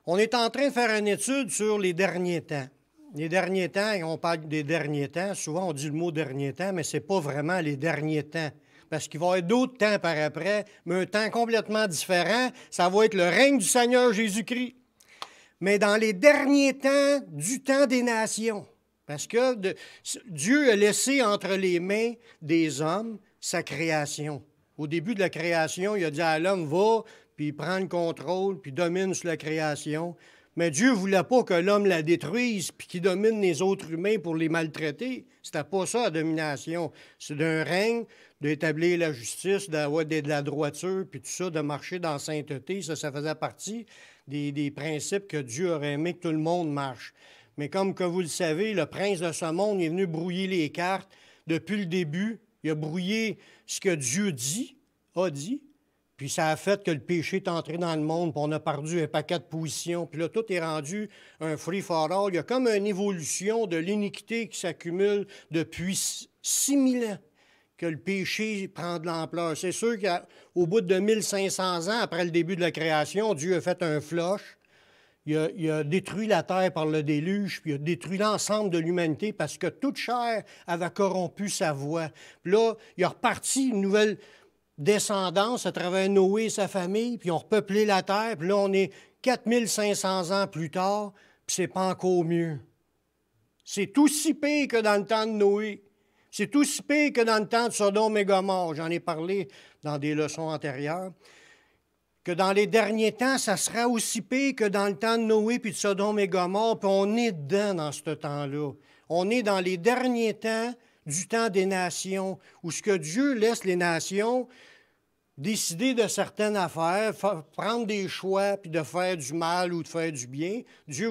On est en train de faire une étude sur les derniers temps. Les derniers temps, on parle des derniers temps. Souvent, on dit le mot dernier temps, mais ce n'est pas vraiment les derniers temps. Parce qu'il va y avoir d'autres temps par après, mais un temps complètement différent. Ça va être le règne du Seigneur Jésus-Christ. Mais dans les derniers temps, du temps des nations. Parce que Dieu a laissé entre les mains des hommes sa création. Au début de la création, il a dit à l'homme, va, puis prend le contrôle, puis domine sur la création. Mais Dieu ne voulait pas que l'homme la détruise, puis qu'il domine les autres humains pour les maltraiter. C'était pas ça, la domination. C'est d'un règne, d'établir la justice, d'avoir de la droiture, puis tout ça, de marcher dans la sainteté. Ça faisait partie des principes que Dieu aurait aimé que tout le monde marche. Mais comme que vous le savez, le prince de ce monde est venu brouiller les cartes depuis le début. Il a brouillé ce que Dieu a dit, puis ça a fait que le péché est entré dans le monde, puis on a perdu un paquet de positions. Puis là, tout est rendu un free-for-all. Il y a comme une évolution de l'iniquité qui s'accumule depuis 6000 ans que le péché prend de l'ampleur. C'est sûr qu'au bout de 1500 ans, après le début de la création, Dieu a fait un flush. Il a détruit la terre par le déluge, puis il a détruit l'ensemble de l'humanité parce que toute chair avait corrompu sa voix. Puis là, il a reparti une nouvelle descendance à travers Noé et sa famille, puis ils ont repeuplé la terre, puis là, on est 4500 ans plus tard, puis c'est pas encore mieux. C'est aussi pire que dans le temps de Noé. C'est aussi pire que dans le temps de Sodome et Gomorrhe. J'en ai parlé dans des leçons antérieures. Que dans les derniers temps, ça sera aussi pire que dans le temps de Noé puis de Sodome et Gomorrhe, puis on est dedans dans ce temps-là. On est dans les derniers temps du temps des nations, où ce que Dieu laisse les nations décider de certaines affaires, prendre des choix, puis de faire du mal ou de faire du bien. Dieu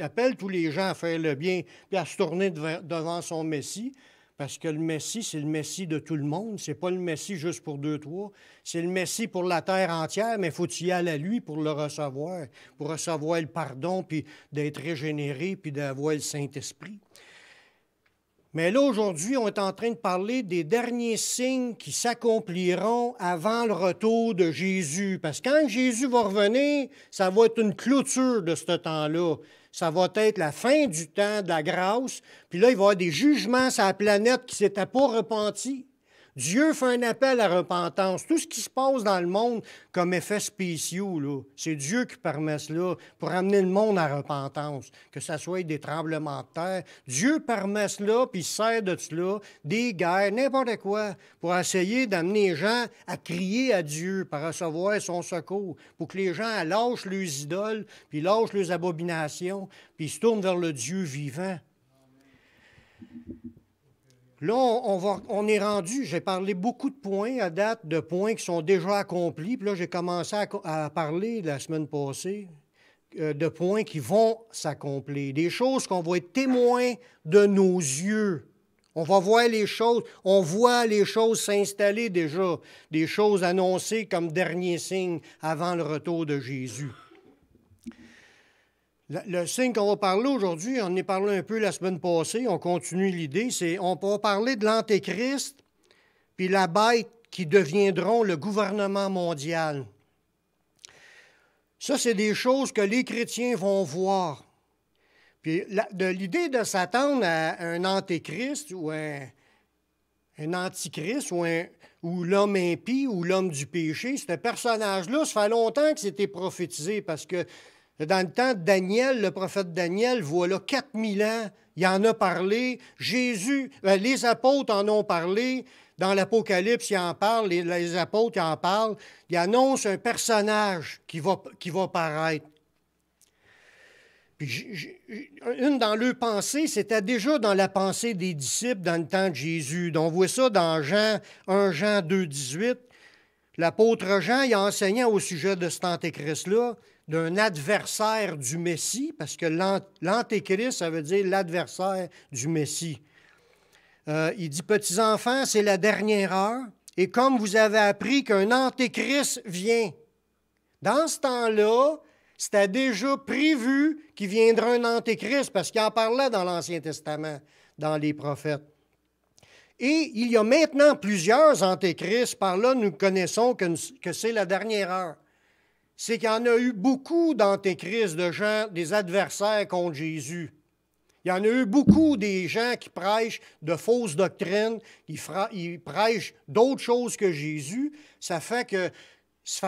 appelle tous les gens à faire le bien, puis à se tourner devant son Messie, parce que le Messie, c'est le Messie de tout le monde. C'est pas le Messie juste pour 2-3. C'est le Messie pour la terre entière, mais il faut y aller à lui pour le recevoir, pour recevoir le pardon, puis d'être régénéré, puis d'avoir le Saint-Esprit. Mais là, aujourd'hui, on est en train de parler des derniers signes qui s'accompliront avant le retour de Jésus. Parce que quand Jésus va revenir, ça va être une clôture de ce temps-là. Ça va être la fin du temps de la grâce. Puis là, il va y avoir des jugements sur la planète qui ne s'étaient pas repentis. Dieu fait un appel à repentance. Tout ce qui se passe dans le monde comme effets spéciaux, là, c'est Dieu qui permet cela pour amener le monde à repentance, que ce soit des tremblements de terre. Dieu permet cela, puis il sert de cela, des guerres, n'importe quoi, pour essayer d'amener les gens à crier à Dieu, pour recevoir son secours, pour que les gens lâchent leurs idoles, puis lâchent leurs abominations, puis se tournent vers le Dieu vivant. Là, on est rendu, j'ai parlé beaucoup de points à date, de points qui sont déjà accomplis. Puis là, j'ai commencé à parler la semaine passée de points qui vont s'accomplir. Des choses qu'on va être témoins de nos yeux. On va voir les choses, on voit les choses s'installer déjà, des choses annoncées comme dernier signe avant le retour de Jésus. Le signe qu'on va parler aujourd'hui, on en a parlé un peu la semaine passée, on continue l'idée, on va parler de l'Antéchrist puis la bête qui deviendront le gouvernement mondial. Ça, c'est des choses que les chrétiens vont voir. Puis l'idée de s'attendre à un Antéchrist ou un Antichrist ou l'homme impie ou l'homme du péché, ce personnage-là, ça fait longtemps que c'était prophétisé parce que dans le temps de Daniel, le prophète Daniel, voilà 4000 ans, il en a parlé. Jésus, les apôtres en ont parlé. Dans l'Apocalypse, ils en parlent. Les apôtres en parlent. Ils annoncent un personnage qui va paraître. Puis, une dans leurs pensées, c'était déjà dans la pensée des disciples dans le temps de Jésus. Donc, on voit ça dans 1 Jean 2, 18. L'apôtre Jean, il a enseigné au sujet de cet Antéchrist-là, d'un adversaire du Messie, parce que l'Antéchrist, ça veut dire l'adversaire du Messie. Il dit, « Petits enfants, c'est la dernière heure, et comme vous avez appris qu'un Antéchrist vient. » Dans ce temps-là, c'était déjà prévu qu'il viendra un Antéchrist, parce qu'il en parlait dans l'Ancien Testament, dans les prophètes. Et il y a maintenant plusieurs antéchrists. Par là, nous connaissons que c'est la dernière heure. c'est qu'il y en a eu beaucoup d'antéchrists, de gens, des adversaires contre Jésus. Il y en a eu beaucoup des gens qui prêchent de fausses doctrines, ils prêchent d'autres choses que Jésus. Ça fait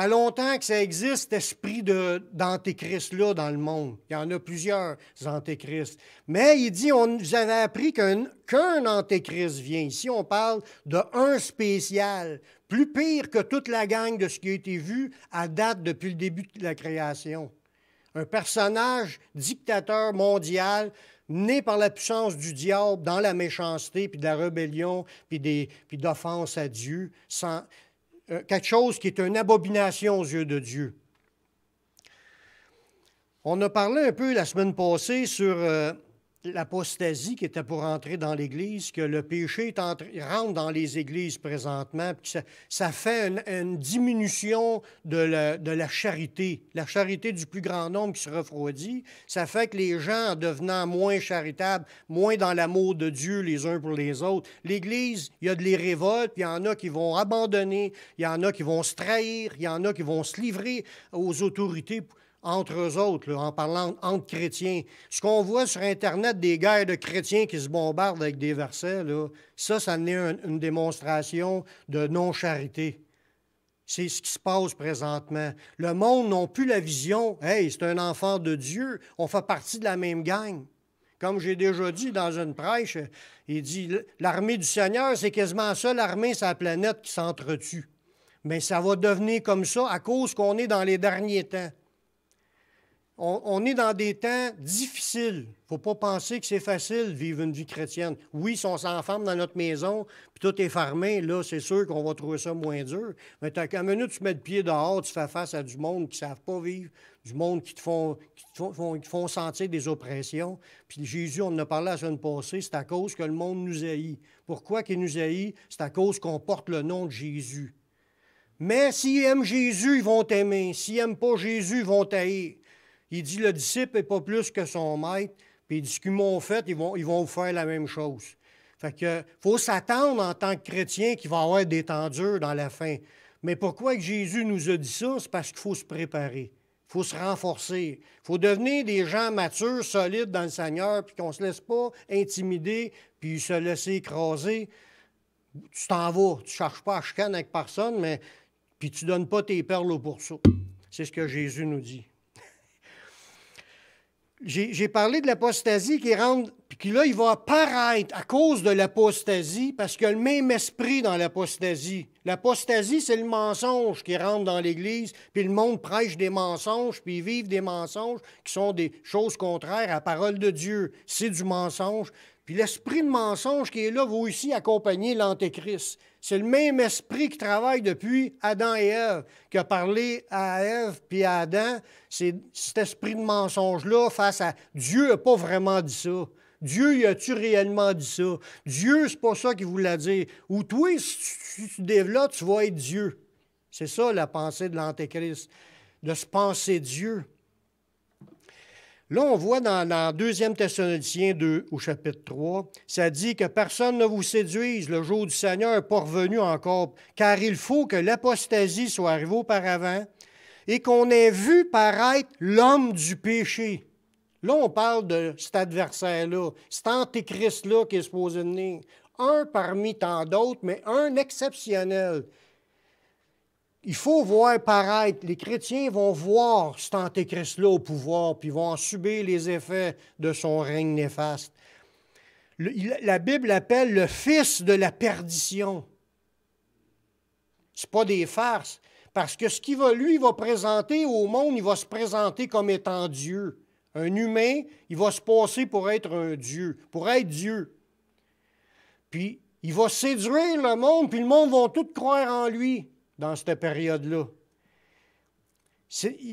longtemps que ça existe, cet esprit d'antéchrist-là dans le monde. Il y en a plusieurs antéchrists. Mais il dit, vous avez appris qu'un antéchrist vient. Ici, on parle d'un spécial, plus pire que toute la gang de ce qui a été vu à date depuis le début de la création. Un personnage dictateur mondial, né par la puissance du diable dans la méchanceté, puis de la rébellion, puis d'offense à Dieu, quelque chose qui est une abomination aux yeux de Dieu. On a parlé un peu la semaine passée sur l'apostasie qui était pour entrer dans l'Église, que le péché rentre dans les églises présentement, puis ça fait une diminution de la charité du plus grand nombre qui se refroidit. Ça fait que les gens, en devenant moins charitables, moins dans l'amour de Dieu les uns pour les autres, l'Église, il y a des révoltes, puis il y en a qui vont abandonner, il y en a qui vont se trahir, il y en a qui vont se livrer aux autorités entre eux autres, là, en parlant entre chrétiens. Ce qu'on voit sur Internet, des guerres de chrétiens qui se bombardent avec des versets, là, ça en est une démonstration de non-charité. C'est ce qui se passe présentement. Le monde n'a plus la vision. Hey, c'est un enfant de Dieu. On fait partie de la même gang. Comme j'ai déjà dit dans une prêche, il dit l'armée du Seigneur, c'est quasiment la seule armée sur la planète qui s'entretue. Mais ça va devenir comme ça à cause qu'on est dans les derniers temps. On est dans des temps difficiles. Il ne faut pas penser que c'est facile de vivre une vie chrétienne. Oui, si on s'enferme dans notre maison, puis tout est fermé, là, c'est sûr qu'on va trouver ça moins dur. Mais quand une minute tu mets le pied dehors, tu fais face à du monde qui ne savent pas vivre, du monde qui te font sentir des oppressions. Puis Jésus, on en a parlé la semaine passée, c'est à cause que le monde nous haït. Pourquoi qu'il nous haït? C'est à cause qu'on porte le nom de Jésus. Mais s'ils aiment Jésus, ils vont t'aimer. S'ils n'aiment pas Jésus, ils vont t'haïr. Il dit, le disciple n'est pas plus que son maître, puis il dit, ce qu'ils m'ont fait, ils vont vous faire la même chose. Fait que faut s'attendre en tant que chrétien qu'il va y avoir des temps durs dans la fin. Mais pourquoi que Jésus nous a dit ça? C'est parce qu'il faut se préparer. Il faut se renforcer. Il faut devenir des gens matures, solides dans le Seigneur, puis qu'on ne se laisse pas intimider, puis se laisser écraser. Tu t'en vas. Tu ne cherches pas à chicaner avec personne, mais puis tu ne donnes pas tes perles au pourceau. C'est ce que Jésus nous dit. J'ai parlé de l'apostasie qui rentre, puis qui là, il va apparaître à cause de l'apostasie, parce qu'il y a le même esprit dans l'apostasie. L'apostasie, c'est le mensonge qui rentre dans l'Église, puis le monde prêche des mensonges, puis ils vivent des mensonges qui sont des choses contraires à la parole de Dieu. C'est du mensonge. Puis l'esprit de mensonge qui est là va aussi accompagner l'Antéchrist. C'est le même esprit qui travaille depuis Adam et Ève, qui a parlé à Ève puis à Adam. C'est cet esprit de mensonge-là face à Dieu n'a pas vraiment dit ça. Dieu, y a-tu réellement dit ça? Dieu, c'est pas ça qu'il voulait dire. Ou toi, si tu développes, tu vas être Dieu. C'est ça la pensée de l'Antéchrist, de se penser Dieu. Là, on voit dans 2 Thessaloniciens 2, au chapitre 3, ça dit que personne ne vous séduise, le jour du Seigneur n'est pas revenu encore, car il faut que l'apostasie soit arrivée auparavant et qu'on ait vu paraître l'homme du péché. Là, on parle de cet adversaire-là, cet antéchrist-là qui est supposé venir. Un parmi tant d'autres, mais un exceptionnel. Il faut voir paraître, les chrétiens vont voir cet antéchrist-là au pouvoir, puis vont en subir les effets de son règne néfaste. La Bible l'appelle le fils de la perdition. Ce n'est pas des farces, parce que ce qu'il va, lui, il va présenter au monde, il va se présenter comme étant Dieu. Un humain, il va se passer pour être un Dieu, pour être Dieu. Puis, il va séduire le monde, puis le monde va tout croire en lui. Dans cette période-là.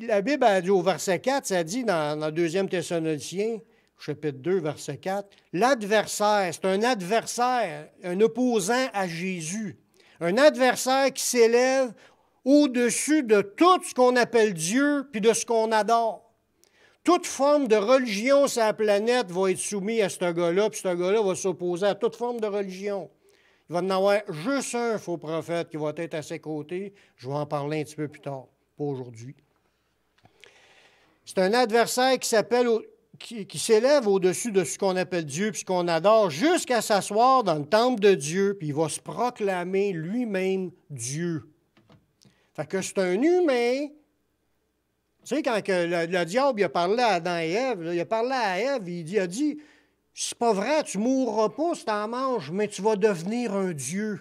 La Bible a dit au verset 4, ça dit dans 2 Thessaloniciens, chapitre 2, verset 4, l'adversaire, c'est un adversaire, un opposant à Jésus. Un adversaire qui s'élève au-dessus de tout ce qu'on appelle Dieu puis de ce qu'on adore. Toute forme de religion sur la planète va être soumise à ce gars-là, puis ce gars-là va s'opposer à toute forme de religion. Il va en avoir juste un faux prophète qui va être à ses côtés. Je vais en parler un petit peu plus tard, pas aujourd'hui. C'est un adversaire qui s'élève au-dessus de ce qu'on appelle Dieu puis ce qu'on adore jusqu'à s'asseoir dans le temple de Dieu, puis il va se proclamer lui-même Dieu. Fait que c'est un humain. Tu sais, quand le diable il a parlé à Adam et Ève, là, il a parlé à Ève, il a dit, c'est pas vrai, tu ne mourras pas si tu en manges, mais tu vas devenir un Dieu.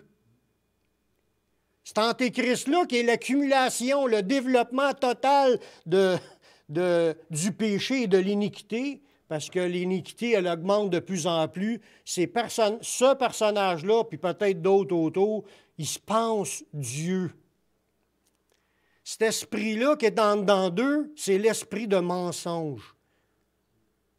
Cet antéchrist-là qui est l'accumulation, le développement total du péché et de l'iniquité, parce que l'iniquité, elle augmente de plus en plus. Ce personnage-là, puis peut-être d'autres autour, il se pense Dieu. Cet esprit-là qui est dans d'eux, c'est l'esprit de mensonge.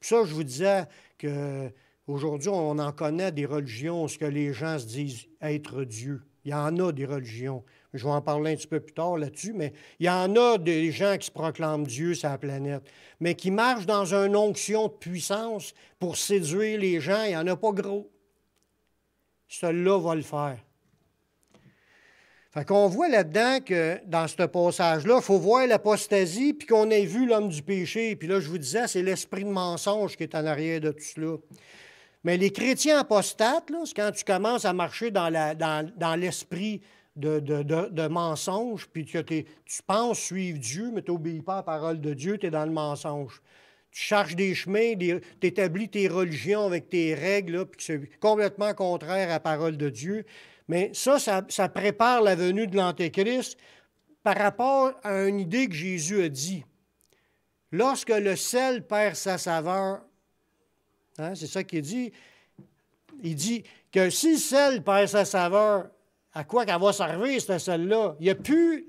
Puis ça, je vous disais qu'aujourd'hui, on en connaît des religions où ce que les gens se disent être Dieu. Il y en a des religions. Je vais en parler un petit peu plus tard là-dessus, mais il y en a des gens qui se proclament Dieu sur la planète, mais qui marchent dans une onction de puissance pour séduire les gens. Il n'y en a pas gros. Celui-là va le faire. Fait qu'on voit là-dedans que dans ce passage-là, il faut voir l'apostasie, puis qu'on ait vu l'homme du péché. Puis là, je vous disais, c'est l'esprit de mensonge qui est en arrière de tout cela. Mais les chrétiens apostates, là, c'est quand tu commences à marcher dans l'esprit de mensonge, puis que tu penses suivre Dieu, mais tu n'obéis pas à la parole de Dieu, tu es dans le mensonge. Tu cherches des chemins, tu établis tes religions avec tes règles, là, puis que c'est complètement contraire à la parole de Dieu. Mais ça prépare la venue de l'Antéchrist par rapport à une idée que Jésus a dit. Lorsque le sel perd sa saveur, hein, c'est ça qu'il dit. Il dit que si le sel perd sa saveur, à quoi qu'elle va servir, ce sel-là? Il n'y a plus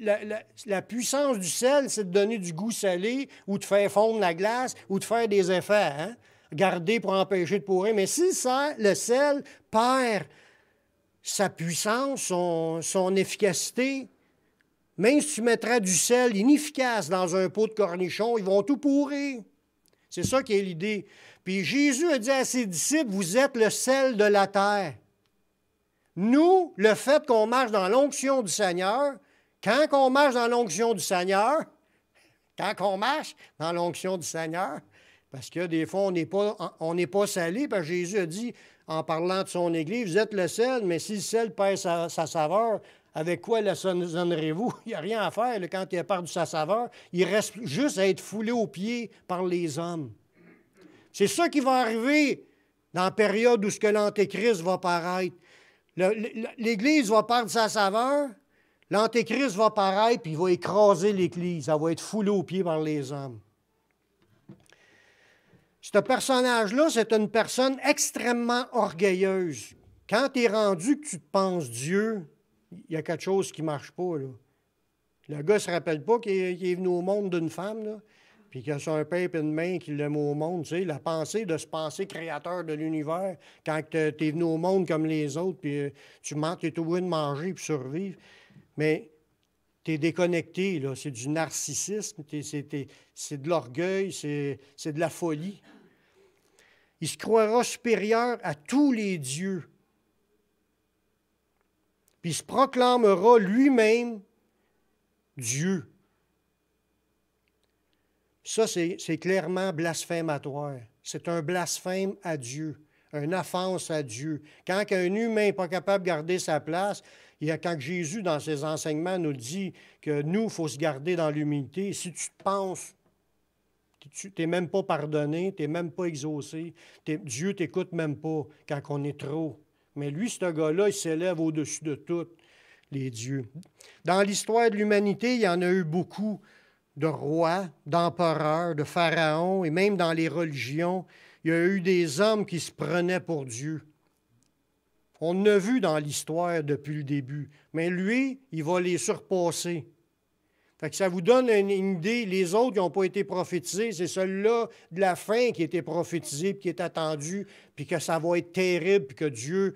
la puissance du sel, c'est de donner du goût salé ou de faire fondre la glace ou de faire des effets, hein? Garder pour empêcher de pourrir. Mais si le sel perd sa puissance, son efficacité, même si tu mettrais du sel inefficace dans un pot de cornichons, ils vont tout pourrir. C'est ça qui est l'idée. Puis Jésus a dit à ses disciples, vous êtes le sel de la terre. Nous, le fait qu'on marche dans l'onction du Seigneur, quand on marche dans l'onction du Seigneur, parce que des fois, on n'est pas salé, parce que Jésus a dit, en parlant de son Église, vous êtes le sel, mais si le sel perd sa saveur, avec quoi l'assaisonnerez-vous? Il n'y a rien à faire là, quand il a perdu sa saveur. Il reste juste à être foulé aux pieds par les hommes. C'est ça qui va arriver dans la période où ce que l'Antéchrist va paraître. L'Église va perdre sa saveur, l'Antéchrist va paraître, puis il va écraser l'Église. Elle va être foulée aux pieds par les hommes. Ce personnage-là, c'est une personne extrêmement orgueilleuse. Quand tu es rendu que tu te penses Dieu, il y a quelque chose qui ne marche pas, là. Le gars ne se rappelle pas qu'il est venu au monde d'une femme, là, puis qu'il a son père et une main qui l'a mis au monde. Tu sais, la pensée de se penser créateur de l'univers, quand tu es venu au monde comme les autres, puis tu es obligé de manger puis survivre. Mais tu es déconnecté, là. C'est du narcissisme, c'est de l'orgueil, c'est de la folie. Il se croira supérieur à tous les dieux. Puis il se proclamera lui-même Dieu. Ça, c'est clairement blasphématoire. C'est un blasphème à Dieu, une offense à Dieu. Quand un humain n'est pas capable de garder sa place, quand Jésus, dans ses enseignements, nous dit que nous, il faut se garder dans l'humilité, si tu te penses, tu n'es même pas pardonné, tu n'es même pas exaucé, Dieu ne t'écoute même pas quand on est trop. Mais lui, ce gars-là, il s'élève au-dessus de tous les dieux. Dans l'histoire de l'humanité, il y en a eu beaucoup de rois, d'empereurs, de pharaons, et même dans les religions, il y a eu des hommes qui se prenaient pour Dieu. On l'a vu dans l'histoire depuis le début, mais lui, il va les surpasser. Fait que ça vous donne une idée. Les autres qui n'ont pas été prophétisés, c'est celui-là de la fin qui a été prophétisé, puis qui est attendu, puis que ça va être terrible, puis que Dieu,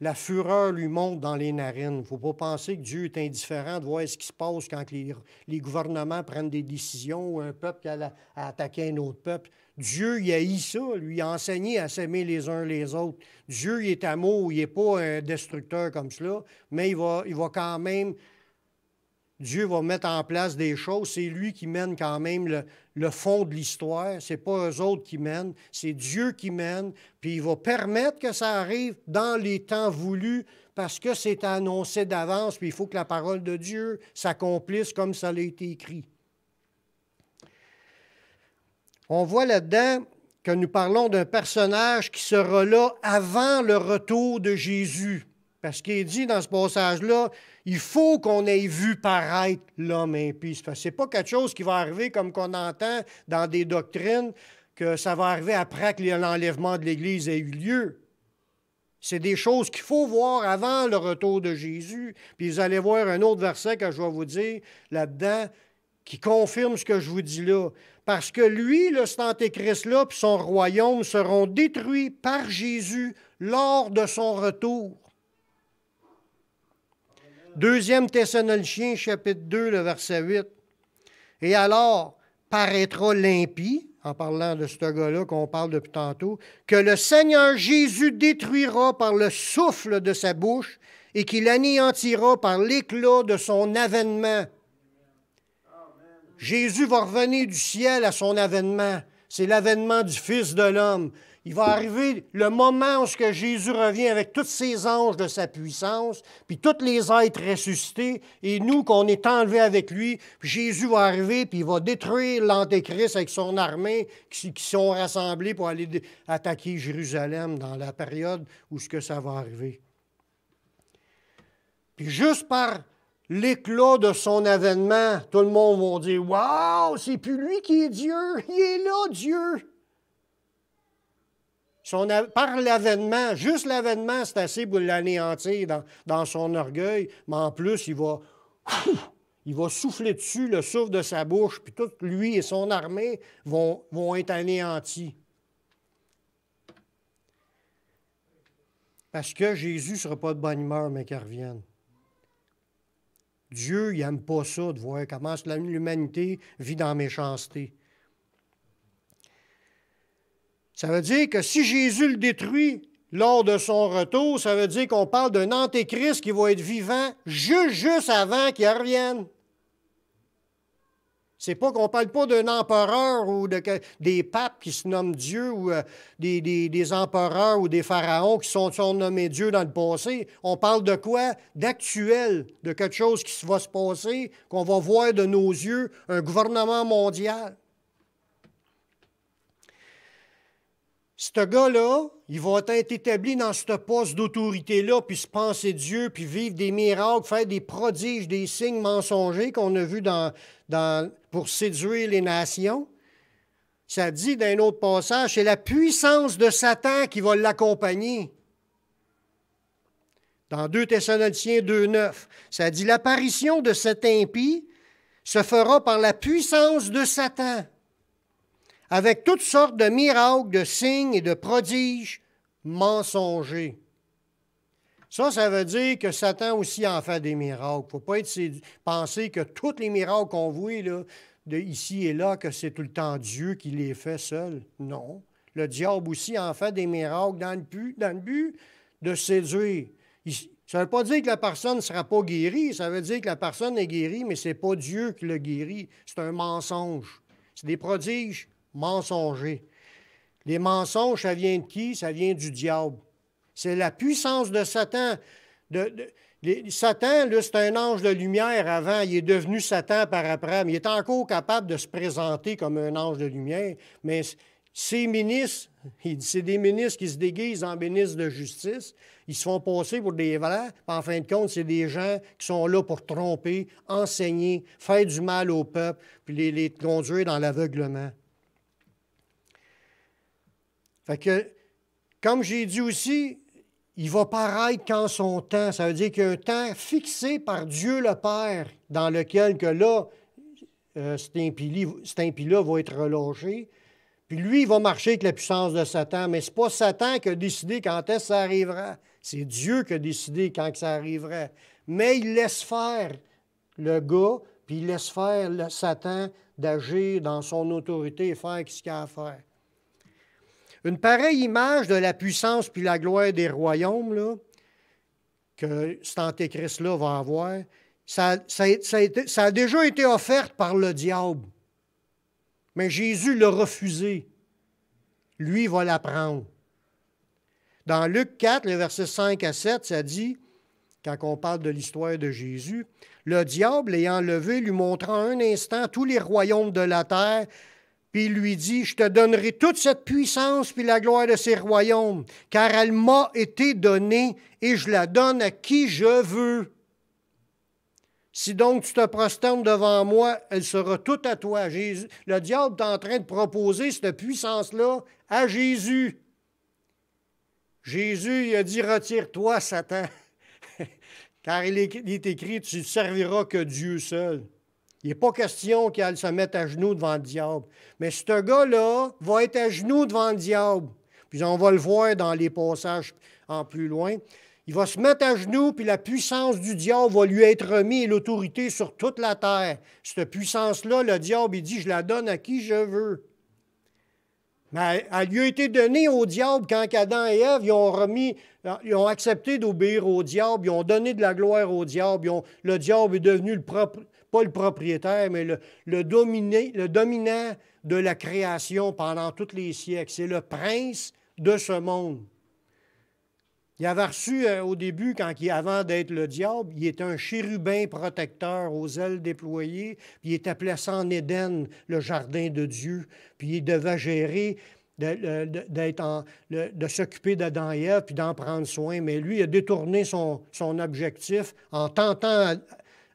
la fureur lui monte dans les narines. Il ne faut pas penser que Dieu est indifférent de voir ce qui se passe quand les gouvernements prennent des décisions ou un peuple qui a attaqué un autre peuple. Dieu, il haït ça, lui, il a enseigné à s'aimer les uns les autres. Dieu, il est amour, il n'est pas un destructeur comme cela, mais il va quand même Dieu va mettre en place des choses. C'est lui qui mène quand même le fond de l'histoire. Ce n'est pas eux autres qui mènent, c'est Dieu qui mène. Puis il va permettre que ça arrive dans les temps voulus parce que c'est annoncé d'avance. Puis il faut que la parole de Dieu s'accomplisse comme ça a été écrit. On voit là-dedans que nous parlons d'un personnage qui sera là avant le retour de Jésus. Parce qu'il est dit dans ce passage-là, il faut qu'on ait vu paraître l'homme impie. Ce n'est pas quelque chose qui va arriver comme qu'on entend dans des doctrines, que ça va arriver après que l'enlèvement de l'Église ait eu lieu. C'est des choses qu'il faut voir avant le retour de Jésus. Puis vous allez voir un autre verset que je vais vous dire là-dedans qui confirme ce que je vous dis là. Parce que lui, cet Antéchrist-là, puis son royaume seront détruits par Jésus lors de son retour. 2 Thessaloniciens, chapitre 2, le verset 8. Et alors paraîtra l'impie, en parlant de ce gars-là qu'on parle depuis tantôt, que le Seigneur Jésus détruira par le souffle de sa bouche et qu'il anéantira par l'éclat de son avènement. Jésus va revenir du ciel à son avènement. C'est l'avènement du Fils de l'homme. Il va arriver le moment où Jésus revient avec tous ses anges de sa puissance, puis tous les êtres ressuscités, et nous, qu'on est enlevés avec lui, puis Jésus va arriver, puis il va détruire l'Antéchrist avec son armée qui sont rassemblés pour aller attaquer Jérusalem dans la période où ça va arriver. Puis juste par l'éclat de son avènement, tout le monde va dire « Wow, c'est plus lui qui est Dieu, il est là, Dieu! » Par l'avènement, juste l'avènement, c'est assez pour l'anéantir dans son orgueil, mais en plus, il va souffler dessus le souffle de sa bouche, puis tout lui et son armée vont être anéantis. Parce que Jésus ne sera pas de bonne humeur, mais qu'il revienne. Dieu, il n'aime pas ça, de voir comment l'humanité vit dans la méchanceté. Ça veut dire que si Jésus le détruit lors de son retour, ça veut dire qu'on parle d'un Antéchrist qui va être vivant juste avant qu'il revienne. C'est pas qu'on ne parle pas d'un empereur ou des papes qui se nomment Dieu ou des empereurs ou des pharaons qui sont nommés Dieu dans le passé. On parle de quoi? D'actuel, de quelque chose qui va se passer, qu'on va voir de nos yeux, un gouvernement mondial. Ce gars-là, il va être établi dans ce poste d'autorité-là, puis se penser Dieu, puis vivre des miracles, faire des prodiges, des signes mensongers qu'on a vus pour séduire les nations. Ça dit dans un autre passage, c'est la puissance de Satan qui va l'accompagner. Dans 2 Thessaloniciens 2,9, ça dit « L'apparition de cet impie se fera par la puissance de Satan, avec toutes sortes de miracles, de signes et de prodiges mensongers. » Ça veut dire que Satan aussi en fait des miracles. Il ne faut pas penser que tous les miracles qu'on voit là, ici et là, que c'est tout le temps Dieu qui les fait seul. Non. Le diable aussi en fait des miracles dans le but de séduire. Ça ne veut pas dire que la personne ne sera pas guérie. Ça veut dire que la personne est guérie, mais ce n'est pas Dieu qui le guérit. C'est un mensonge. C'est des prodiges mensongers. Les mensonges, ça vient de qui? Ça vient du diable. C'est la puissance de Satan. Satan, là, c'est un ange de lumière avant. Il est devenu Satan par après. Mais il est encore capable de se présenter comme un ange de lumière. Mais ses ministres, c'est des ministres qui se déguisent en ministres de justice. Ils se font passer pour des vrais. En fin de compte, c'est des gens qui sont là pour tromper, enseigner, faire du mal au peuple, puis les conduire dans l'aveuglement. Fait que, comme j'ai dit aussi, il va paraître qu'en son temps. Ça veut dire qu'il y a un temps fixé par Dieu le Père, dans lequel que là, cet impie-là va être relâché. Puis lui, il va marcher avec la puissance de Satan. Mais ce n'est pas Satan qui a décidé quand est-ce que ça arrivera. C'est Dieu qui a décidé quand que ça arriverait. Mais il laisse faire le gars, puis il laisse faire le Satan d'agir dans son autorité et faire ce qu'il a à faire. Une pareille image de la puissance puis la gloire des royaumes là, que cet Antéchrist-là va avoir, ça a déjà été offert par le diable. Mais Jésus l'a refusé. Lui, il va la prendre. Dans Luc 4, les versets 5 à 7, ça dit, quand on parle de l'histoire de Jésus, « Le diable, l'ayant levé, lui montra un instant tous les royaumes de la terre, puis il lui dit, « Je te donnerai toute cette puissance puis la gloire de ces royaumes, car elle m'a été donnée et je la donne à qui je veux. Si donc tu te prosternes devant moi, elle sera toute à toi. » Jésus, le diable est en train de proposer cette puissance-là à Jésus. Jésus, il a dit, « Retire-toi, Satan, car il est écrit, tu ne serviras que Dieu seul. » Il n'est pas question qu'elle se mette à genoux devant le diable. Mais ce gars-là va être à genoux devant le diable. Puis on va le voir dans les passages en plus loin. Il va se mettre à genoux, puis la puissance du diable va lui être remise et l'autorité sur toute la terre. Cette puissance-là, le diable, il dit, « Je la donne à qui je veux. » Mais elle lui a été donnée au diable quand Adam et Ève ils ont accepté d'obéir au diable, ils ont donné de la gloire au diable. Le diable est devenu pas le propriétaire, mais le dominant de la création pendant tous les siècles. C'est le prince de ce monde. Il avait reçu au début, avant d'être le diable, il était un chérubin protecteur aux ailes déployées, puis il était placé en Éden, le jardin de Dieu, puis il devait gérer, de s'occuper d'Adam et Ève, puis d'en prendre soin. Mais lui, il a détourné son objectif en tentant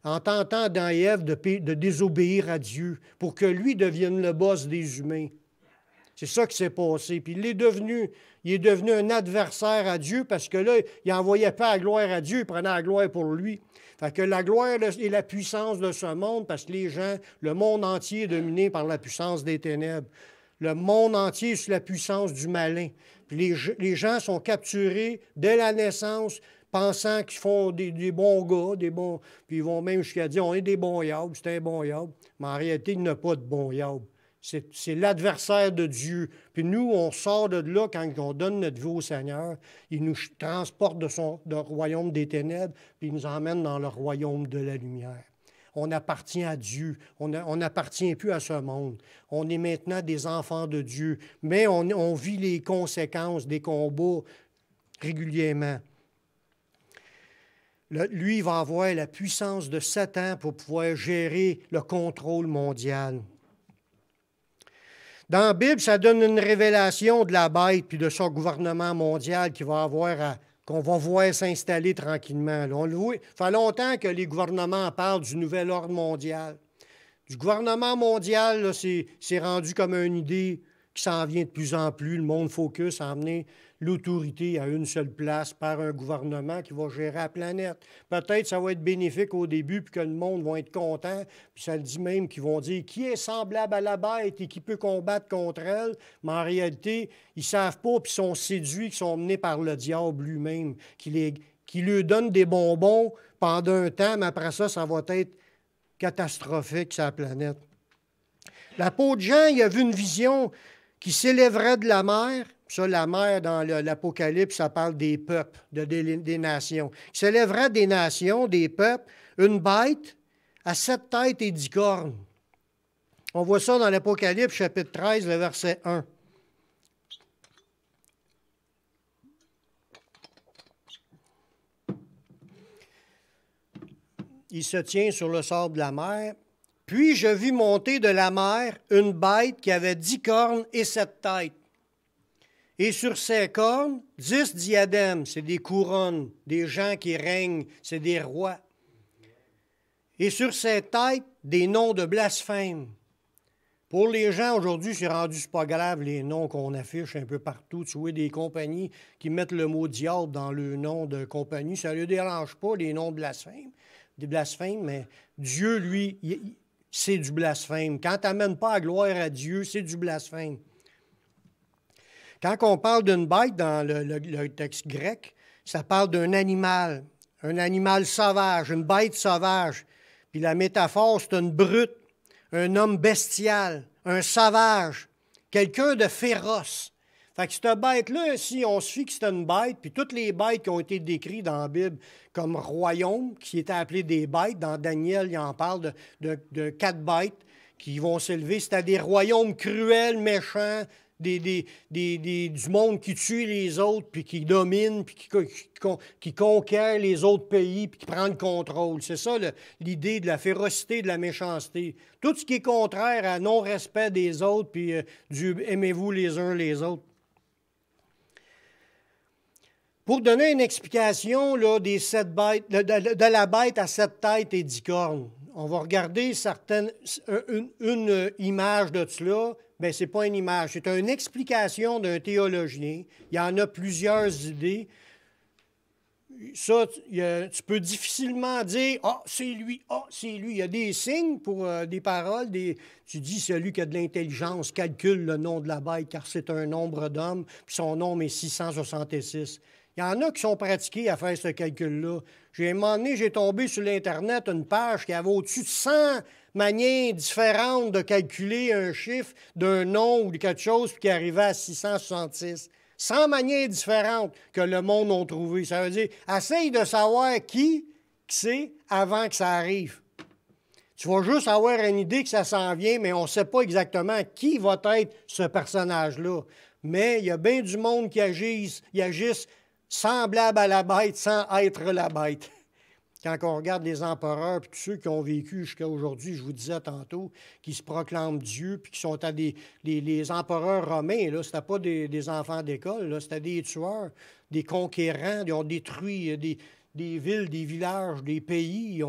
Adam et Ève de désobéir à Dieu pour que lui devienne le boss des humains. C'est ça qui s'est passé. Puis il est devenu un adversaire à Dieu parce que là, il n'envoyait pas la gloire à Dieu, il prenait la gloire pour lui. Fait que la gloire et la puissance de ce monde, parce que le monde entier est dominé par la puissance des ténèbres. Le monde entier est sous la puissance du malin. Puis les gens sont capturés dès la naissance, pensant qu'ils font des bons gars, puis ils vont même jusqu'à dire, on est des bons yables, c'est un bon yable. Mais en réalité, il n'y a pas de bon yable. C'est l'adversaire de Dieu. Puis nous, on sort de là quand on donne notre vie au Seigneur. Il nous transporte de royaume des ténèbres, puis il nous emmène dans le royaume de la lumière. On appartient à Dieu. On n'appartient plus à ce monde. On est maintenant des enfants de Dieu. Mais on vit les conséquences des combats régulièrement. Lui, il va avoir la puissance de Satan pour pouvoir gérer le contrôle mondial. Dans la Bible, ça donne une révélation de la bête puis de son gouvernement mondial qu'on va voir s'installer tranquillement. Ça fait longtemps que les gouvernements parlent du nouvel ordre mondial. Du gouvernement mondial, là, c'est rendu comme une idée qui s'en vient de plus en plus. Le monde focus à amener l'autorité à une seule place par un gouvernement qui va gérer la planète. Peut-être que ça va être bénéfique au début, puis que le monde va être content, puis ça le dit même qu'ils vont dire qui est semblable à la bête et qui peut combattre contre elle. Mais en réalité, ils ne savent pas, puis ils sont séduits, qui sont menés par le diable lui-même, qui lui donne des bonbons pendant un temps, mais après ça, ça va être catastrophique sur la planète. L'apôtre Jean, il a vu une vision qui s'élèverait de la mer. Ça, la mer, dans l'Apocalypse, ça parle des peuples, des nations. Il s'élèverait des nations, des peuples, une bête à 7 têtes et 10 cornes. On voit ça dans l'Apocalypse, chapitre 13, le verset 1. Il se tient sur le sable de la mer. Puis je vis monter de la mer une bête qui avait 10 cornes et 7 têtes. Et sur ces cornes, 10 diadèmes, c'est des couronnes, des gens qui règnent, c'est des rois. Et sur ces têtes, des noms de blasphème. Pour les gens aujourd'hui, c'est pas grave les noms qu'on affiche un peu partout. Tu vois des compagnies qui mettent le mot diable dans le nom de compagnie. Ça ne les dérange pas, les noms de des blasphèmes, mais Dieu, lui, c'est du blasphème. Quand tu n'amènes pas la gloire à Dieu, c'est du blasphème. Quand on parle d'une bête dans le texte grec, ça parle d'un animal, un animal sauvage, une bête sauvage. Puis la métaphore, c'est une brute, un homme bestial, un sauvage, quelqu'un de féroce. Fait que cette bête-là, si on se fie que c'est une bête, puis toutes les bêtes qui ont été décrites dans la Bible comme royaumes, qui étaient appelés des bêtes, dans Daniel, il en parle de 4 bêtes qui vont s'élever. C'était des royaumes cruels, méchants, du monde qui tue les autres, puis qui domine, puis qui conquiert les autres pays, puis qui prend le contrôle. C'est ça l'idée de la férocité, de la méchanceté. Tout ce qui est contraire à non-respect des autres, puis du aimez-vous les uns les autres. Pour donner une explication là, des 7 bêtes, de la bête à 7 têtes et 10 cornes, on va regarder une image de cela. Bien, ce n'est pas une image, c'est une explication d'un théologien. Il y en a plusieurs idées. Ça, tu peux difficilement dire « Ah, c'est lui, ah, c'est lui ». Il y a des signes pour des paroles. Tu dis « Celui qui a de l'intelligence calcule le nom de la bête, car c'est un nombre d'hommes, puis son nombre est 666 ». Il y en a qui sont pratiqués à faire ce calcul-là. À un moment donné, j'ai tombé sur l'Internet une page qui avait au-dessus de 100 manières différentes de calculer un chiffre d'un nom ou de quelque chose qui arrivait à 666. 100 manières différentes que le monde a trouvé. Ça veut dire, essaye de savoir qui c'est avant que ça arrive. Tu vas juste avoir une idée que ça s'en vient, mais on ne sait pas exactement qui va être ce personnage-là. Mais il y a bien du monde qui agissent semblable à la bête sans être la bête. Quand on regarde les empereurs, puis tous ceux qui ont vécu jusqu'à aujourd'hui, je vous disais tantôt, qui se proclament Dieu, puis qui sont à les empereurs romains, là, c'était pas des enfants d'école, là, c'était des tueurs, des conquérants, ils ont détruit des villes, des villages, des pays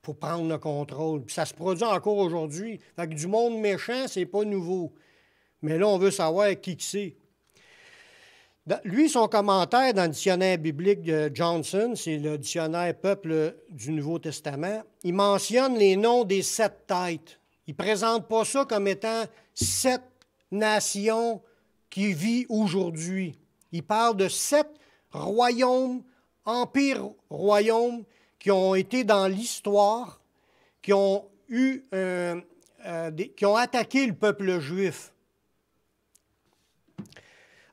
pour prendre le contrôle. Puis ça se produit encore aujourd'hui. Fait que du monde méchant, c'est pas nouveau. Mais là, on veut savoir qui c'est. Lui, son commentaire dans le dictionnaire biblique de Johnson, c'est le dictionnaire Peuple du Nouveau Testament, il mentionne les noms des 7 têtes. Il ne présente pas ça comme étant 7 nations qui vivent aujourd'hui. Il parle de 7 royaumes, empires royaumes qui ont été dans l'histoire, qui ont attaqué le peuple juif.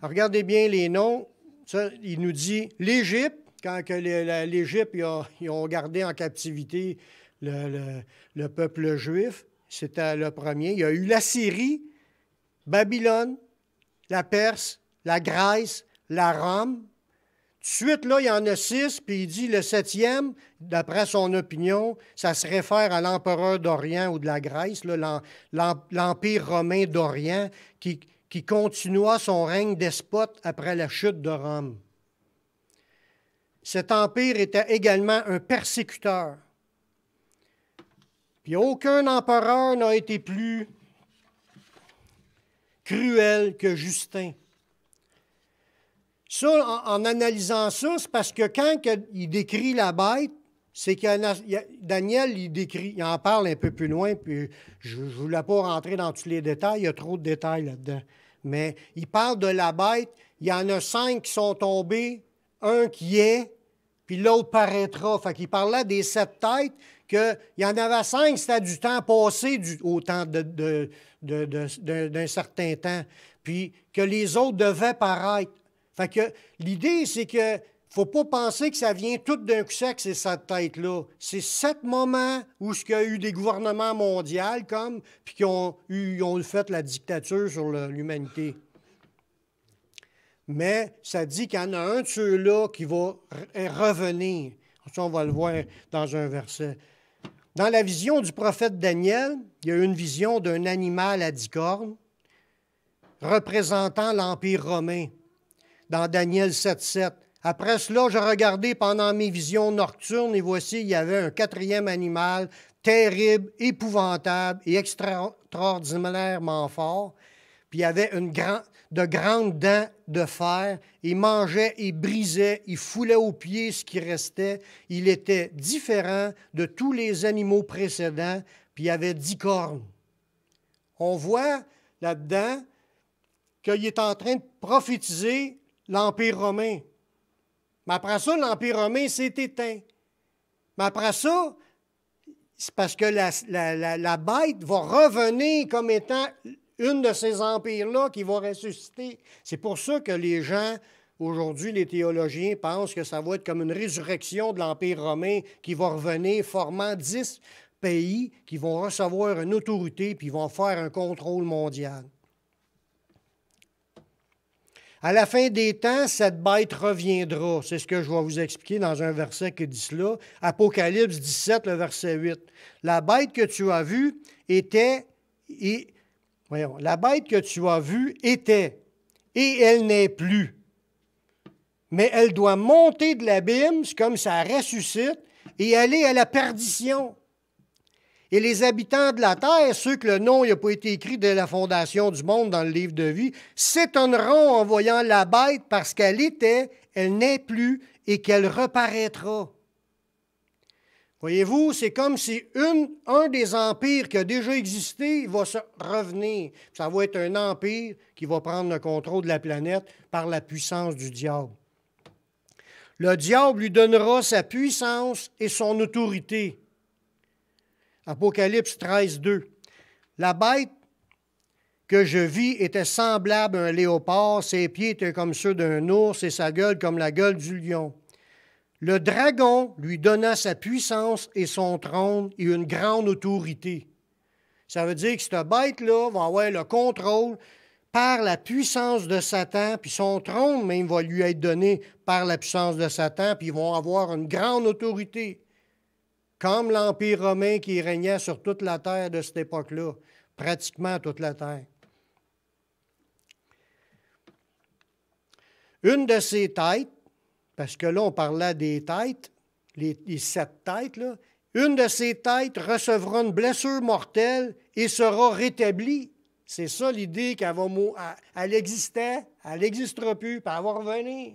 Alors, regardez bien les noms. Ça, il nous dit l'Égypte, quand l'Égypte, ils ont gardé en captivité le peuple juif. C'était le premier. Il y a eu la Syrie, Babylone, la Perse, la Grèce, la Rome. Tout de suite, là, il y en a 6, puis il dit le 7e, d'après son opinion, ça se réfère à l'empereur d'Orient ou de la Grèce, là, l'Empire romain d'Orient, qui continua son règne despote après la chute de Rome. Cet empire était également un persécuteur. Puis aucun empereur n'a été plus cruel que Justin. Ça, en analysant ça, c'est parce que quand il décrit la bête, c'est que Daniel, il en parle un peu plus loin, puis je ne voulais pas rentrer dans tous les détails, il y a trop de détails là-dedans. Mais il parle de la bête, il y en a 5 qui sont tombés, un qui est, puis l'autre paraîtra. Fait qu'il parlait des 7 têtes, qu'il y en avait 5, c'était du temps passé au temps d'un certain temps, puis que les autres devaient paraître. Fait que l'idée, c'est que il ne faut pas penser que ça vient tout d'un coup sec, ces 7 têtes-là. C'est 7 moments où il y a eu des gouvernements mondiaux, puis qui ont fait la dictature sur l'humanité. Mais ça dit qu'il y en a un de ceux-là qui va revenir. Ça, on va le voir dans un verset. Dans la vision du prophète Daniel, il y a une vision d'un animal à 10 cornes représentant l'Empire romain. Dans Daniel 7,7. Après cela, je regardais pendant mes visions nocturnes et voici, il y avait un 4e animal, terrible, épouvantable et extraordinairement fort. Puis il y avait de grandes dents de fer. Il mangeait et brisait, il foulait aux pieds ce qui restait. Il était différent de tous les animaux précédents, puis il y avait 10 cornes. On voit là-dedans qu'il est en train de prophétiser l'Empire romain. Mais après ça, l'Empire romain s'est éteint. Mais après ça, c'est parce que la bête va revenir comme étant une de ces empires-là qui va ressusciter. C'est pour ça que les gens, aujourd'hui, les théologiens, pensent que ça va être comme une résurrection de l'Empire romain qui va revenir, formant 10 pays qui vont recevoir une autorité puis vont faire un contrôle mondial. À la fin des temps, cette bête reviendra. C'est ce que je vais vous expliquer dans un verset qui dit cela. Apocalypse 17, le verset 8. La bête que tu as vue était, et elle n'est plus. Mais elle doit monter de l'abîme, c'est comme ça ressuscite, et aller à la perdition. Et les habitants de la terre, ceux que le nom n'a pas été écrit dès la fondation du monde dans le livre de vie, s'étonneront en voyant la bête parce qu'elle était, elle n'est plus et qu'elle reparaîtra. Voyez-vous, c'est comme si un des empires qui a déjà existé va se revenir. Ça va être un empire qui va prendre le contrôle de la planète par la puissance du diable. Le diable lui donnera sa puissance et son autorité. Apocalypse 13, 2. La bête que je vis était semblable à un léopard, ses pieds étaient comme ceux d'un ours et sa gueule comme la gueule du lion. Le dragon lui donna sa puissance et son trône et une grande autorité. Ça veut dire que cette bête-là va avoir le contrôle par la puissance de Satan, puis son trône même va lui être donné par la puissance de Satan, puis ils vont avoir une grande autorité. Comme l'Empire romain qui régnait sur toute la terre de cette époque-là, pratiquement toute la terre. Une de ces têtes, parce que là, on parlait des têtes, les 7 têtes, là, une de ces têtes recevra une blessure mortelle et sera rétablie. C'est ça l'idée qu'elle va elle existait, elle n'existera plus, puis elle va revenir.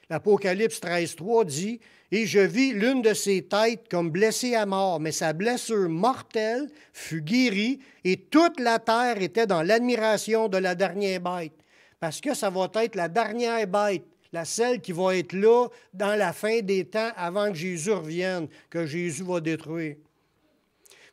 L'Apocalypse 13.3 dit « Et je vis l'une de ses têtes comme blessée à mort, mais sa blessure mortelle fut guérie, et toute la terre était dans l'admiration de la dernière bête. » Parce que ça va être la dernière bête, celle qui va être là dans la fin des temps avant que Jésus revienne, que Jésus va détruire.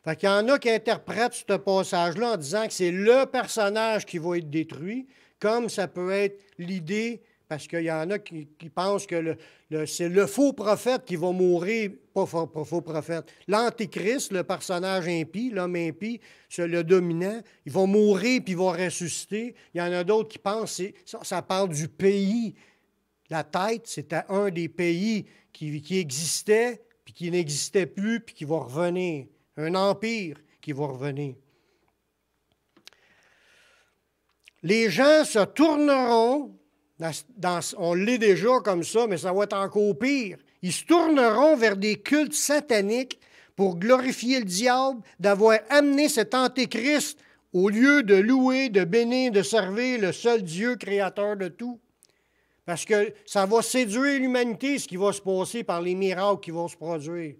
Fait qu'il y en a qui interprètent ce passage-là en disant que c'est le personnage qui va être détruit, comme ça peut être l'idée. Parce qu'il y en a qui pensent que c'est le faux prophète qui va mourir, pas faux prophète. L'Antéchrist, le personnage impie, l'homme impie, c'est le dominant, il va mourir puis il va ressusciter. Il y en a d'autres qui pensent que ça parle du pays. La tête, c'était un des pays qui existait puis qui n'existait plus puis qui va revenir. Un empire qui va revenir. Les gens se tourneront. On l'est déjà comme ça, mais ça va être encore pire. Ils se tourneront vers des cultes sataniques pour glorifier le diable d'avoir amené cet antéchrist au lieu de louer, de bénir, de servir le seul Dieu créateur de tout. Parce que ça va séduire l'humanité, ce qui va se passer par les miracles qui vont se produire.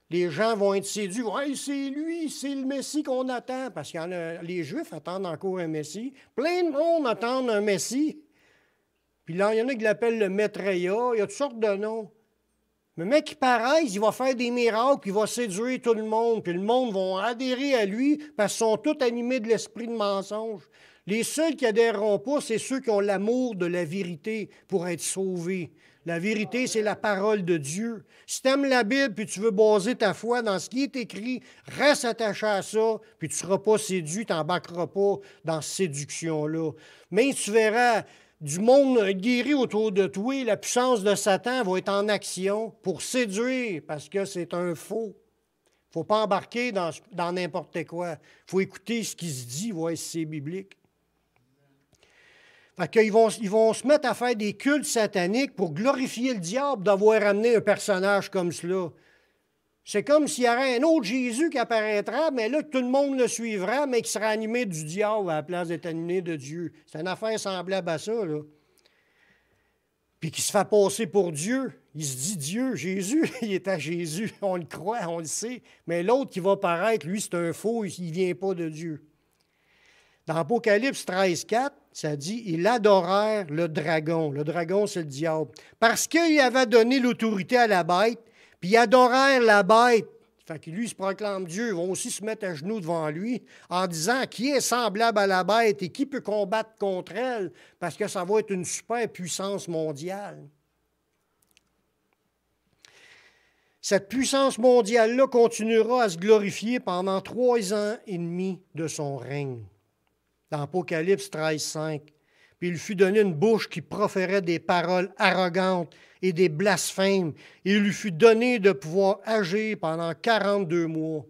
Les gens vont être séduits. Hey, c'est lui, c'est le Messie qu'on attend. Parce que les Juifs attendent encore un Messie. Plein de monde attend un Messie. Puis là, il y en a qui l'appellent le Maitreya. Il y a toutes sortes de noms. Mais le mec qui paraisse, il va faire des miracles, il va séduire tout le monde. Puis le monde va adhérer à lui parce qu'ils sont tous animés de l'esprit de mensonge. Les seuls qui adhéreront pas, c'est ceux qui ont l'amour de la vérité pour être sauvés. La vérité, c'est la parole de Dieu. Si tu aimes la Bible puis tu veux baser ta foi dans ce qui est écrit, reste attaché à ça, puis tu ne seras pas séduit, tu n'embarqueras pas dans cette séduction-là. Mais tu verras du monde guéri autour de toi, la puissance de Satan va être en action pour séduire, parce que c'est un faux. Il ne faut pas embarquer dans n'importe quoi. Il faut écouter ce qui se dit, voir si c'est biblique. Fait qu'ils vont se mettre à faire des cultes sataniques pour glorifier le diable d'avoir amené un personnage comme cela. C'est comme s'il y avait un autre Jésus qui apparaîtra, mais là, tout le monde le suivra, mais qui sera animé du diable à la place d'être animé de Dieu. C'est une affaire semblable à ça, là. Puis qui se fait passer pour Dieu. Il se dit Dieu, Jésus, il est à Jésus. On le croit, on le sait. Mais l'autre qui va paraître, lui, c'est un faux, il ne vient pas de Dieu. Dans Apocalypse 13.4, ça dit « Ils adorèrent le dragon. » Le dragon, c'est le diable. Parce qu'il avait donné l'autorité à la bête, puis ils adorèrent la bête. Fait que lui, il se proclame Dieu. Ils vont aussi se mettre à genoux devant lui en disant qui est semblable à la bête et qui peut combattre contre elle parce que ça va être une super puissance mondiale. Cette puissance mondiale-là continuera à se glorifier pendant 3 ans et demi de son règne. Dans Apocalypse 13, 5. Puis il lui fut donné une bouche qui proférait des paroles arrogantes et des blasphèmes. Et il lui fut donné de pouvoir agir pendant 42 mois.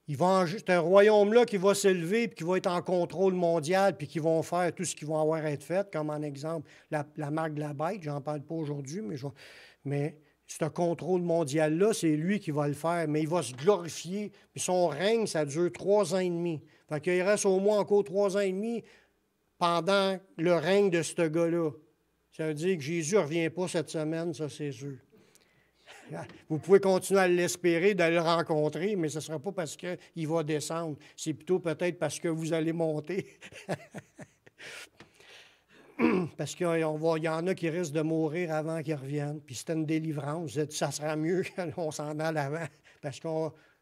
C'est un royaume-là qui va s'élever, puis qui va être en contrôle mondial, puis qui vont faire tout ce qui va avoir à être fait, comme en exemple la marque de la bête. J'en parle pas aujourd'hui, mais ce contrôle mondial-là, c'est lui qui va le faire, mais il va se glorifier. Puis son règne, ça dure 3 ans et demi. Fait qu'il reste au moins encore 3 ans et demi pendant le règne de ce gars-là. Ça veut dire que Jésus ne revient pas cette semaine, ça c'est sûr. Vous pouvez continuer à l'espérer, d'aller le rencontrer, mais ce ne sera pas parce qu'il va descendre. C'est plutôt peut-être parce que vous allez monter. Parce qu'il y en a qui risquent de mourir avant qu'ils reviennent. Puis c'était une délivrance. Ça sera mieux qu'on s'en aille avant. Parce que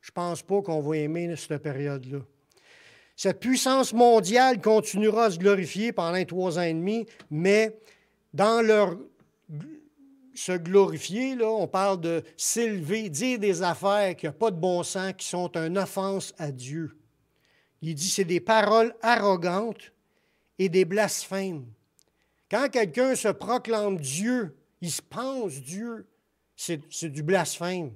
je ne pense pas qu'on va aimer cette période-là. Cette puissance mondiale continuera à se glorifier pendant 3 ans et demi, mais dans leur se glorifier, là, on parle de s'élever, dire des affaires qui n'ont pas de bon sens, qui sont une offense à Dieu. Il dit c'est des paroles arrogantes et des blasphèmes. Quand quelqu'un se proclame Dieu, il se pense Dieu, c'est du blasphème.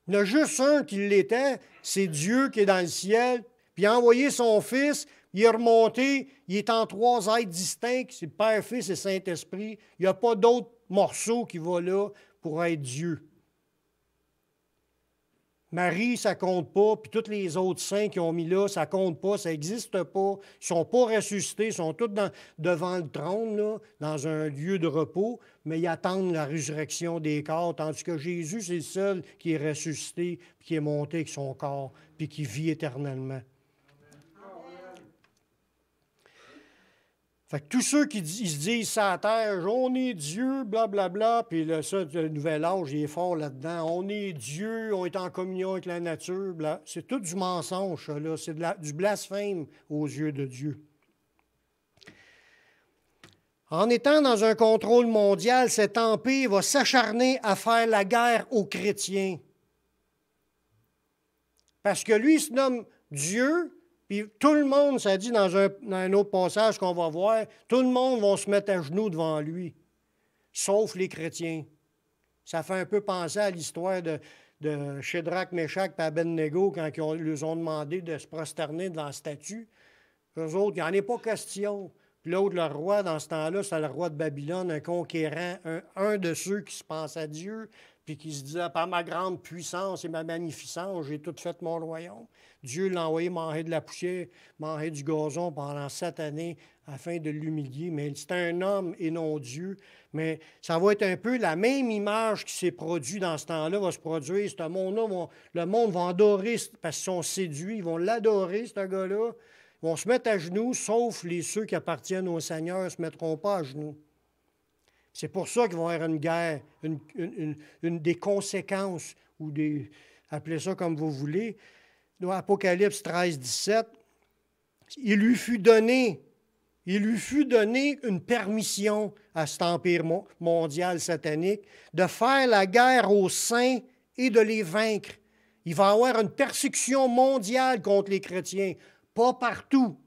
Il y en a juste un qui l'était, c'est Dieu qui est dans le ciel, puis il a envoyé son Fils, il est remonté, il est en 3 êtres distincts, c'est Père, Fils et Saint-Esprit. Il n'y a pas d'autre morceau qui va là pour être Dieu. Marie, ça ne compte pas, puis tous les autres saints qui ont mis là, ça ne compte pas, ça n'existe pas. Ils ne sont pas ressuscités, ils sont tous devant le trône, là, dans un lieu de repos, mais ils attendent la résurrection des corps, tandis que Jésus, c'est le seul qui est ressuscité, puis qui est monté avec son corps, puis qui vit éternellement. Fait que tous ceux qui se disent ça à terre, on est Dieu, blablabla, puis le nouvel âge, il est fort là-dedans. On est Dieu, on est en communion avec la nature, bla. C'est tout du mensonge, ça, là. C'est du blasphème aux yeux de Dieu. En étant dans un contrôle mondial, cet empire va s'acharner à faire la guerre aux chrétiens. Parce que lui, il se nomme Dieu. Puis tout le monde, ça dit dans un autre passage qu'on va voir, tout le monde va se mettre à genoux devant lui, sauf les chrétiens. Ça fait un peu penser à l'histoire de Shadrach, Meshach et Abednego quand ils leur ont demandé de se prosterner devant la statue. Eux autres, il n'y en a pas question. Puis l'autre, le roi, dans ce temps-là, c'est le roi de Babylone, un conquérant, un de ceux qui se pense à Dieu, puis qui se disait, par ma grande puissance et ma magnificence, j'ai tout fait mon royaume. Dieu l'a envoyé manger de la poussière, manger du gazon pendant 7 années afin de l'humilier. Mais c'est un homme et non Dieu. Mais ça va être un peu la même image qui s'est produite dans ce temps-là, va se produire. Ce monde-là, le monde va adorer parce qu'ils sont séduits. Ils vont l'adorer, ce gars-là. Ils vont se mettre à genoux, sauf ceux qui appartiennent au Seigneur ne se mettront pas à genoux. C'est pour ça qu'il va y avoir une guerre, des conséquences, ou appelez ça comme vous voulez. Dans Apocalypse 13, 17, il lui fut donné une permission à cet empire mondial satanique de faire la guerre aux saints et de les vaincre. Il va y avoir une persécution mondiale contre les chrétiens, pas partout.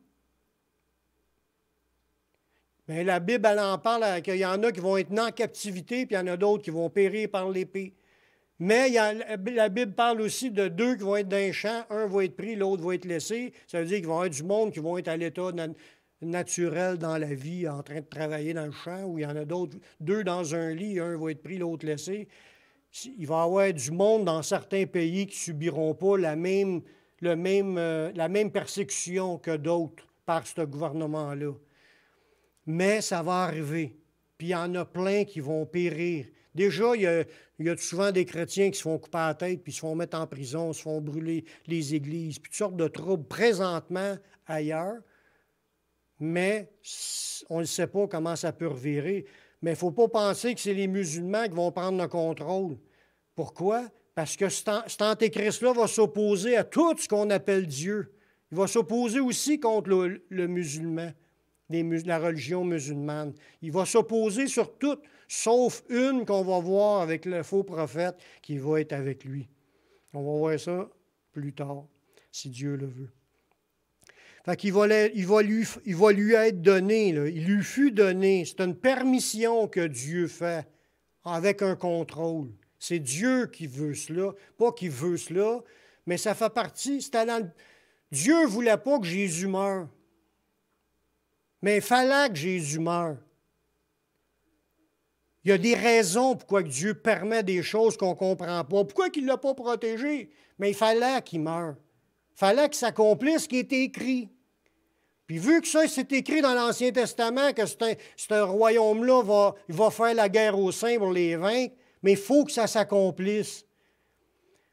Mais la Bible, elle en parle qu'il y en a qui vont être en captivité, puis il y en a d'autres qui vont périr par l'épée. Mais la Bible parle aussi de 2 qui vont être dans un champ, un va être pris, l'autre va être laissé. Ça veut dire qu'il va y avoir du monde qui vont être à l'état naturel dans la vie, en train de travailler dans le champ, ou il y en a d'autres, 2 dans un lit, un va être pris, l'autre laissé. Il va y avoir du monde dans certains pays qui ne subiront pas la même persécution que d'autres par ce gouvernement-là. Mais ça va arriver. Puis il y en a plein qui vont périr. Déjà, il y a souvent des chrétiens qui se font couper la tête, puis se font mettre en prison, se font brûler les églises, puis toutes sortes de troubles présentement ailleurs. Mais on ne sait pas comment ça peut revirer. Mais il ne faut pas penser que c'est les musulmans qui vont prendre le contrôle. Pourquoi? Parce que cet antéchrist-là va s'opposer à tout ce qu'on appelle Dieu. Il va s'opposer aussi contre le musulman, la religion musulmane. Il va s'opposer sur tout, sauf une qu'on va voir avec le faux prophète qui va être avec lui. On va voir ça plus tard, si Dieu le veut. Fait qu'il va lui être donné, là. Il lui fut donné. C'est une permission que Dieu fait avec un contrôle. C'est Dieu qui veut cela, pas qu'il veut cela, mais ça fait partie. Dieu ne voulait pas que Jésus meure, mais il fallait que Jésus meure. Il y a des raisons pourquoi Dieu permet des choses qu'on ne comprend pas. Pourquoi il ne l'a pas protégé? Mais il fallait qu'il meure. Il fallait que s'accomplisse ce qui était écrit. Puis vu que ça, c'est écrit dans l'Ancien Testament, que ce royaume-là va faire la guerre aux saints pour les vaincre, mais il faut que ça s'accomplisse.